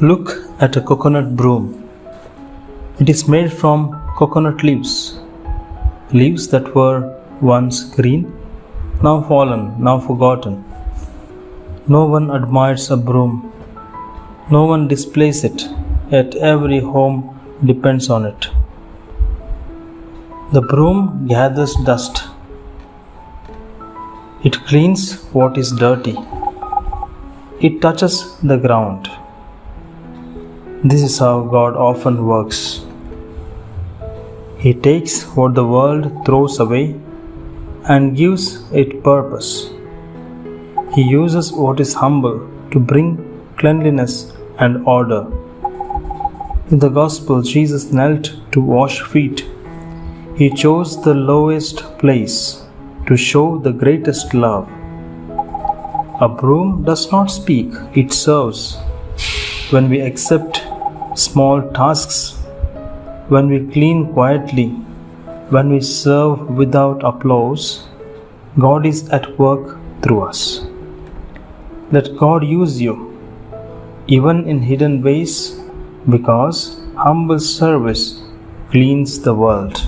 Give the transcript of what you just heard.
Look at a coconut broom. It is made from coconut leaves, leaves that were once green, now fallen, now forgotten. No one admires a broom, no one displays it, yet every home depends on it. The broom gathers dust. It cleans what is dirty. It touches the ground. This is how God often works. He takes what the world throws away and gives it purpose. He uses what is humble to bring cleanliness and order. In the Gospel, Jesus knelt to wash feet. He chose the lowest place to show the greatest love. A broom does not speak, it serves. When we accept small tasks, when we clean quietly, when we serve without applause, God is at work through us. Let God use you, even in hidden ways, because humble service cleans the world.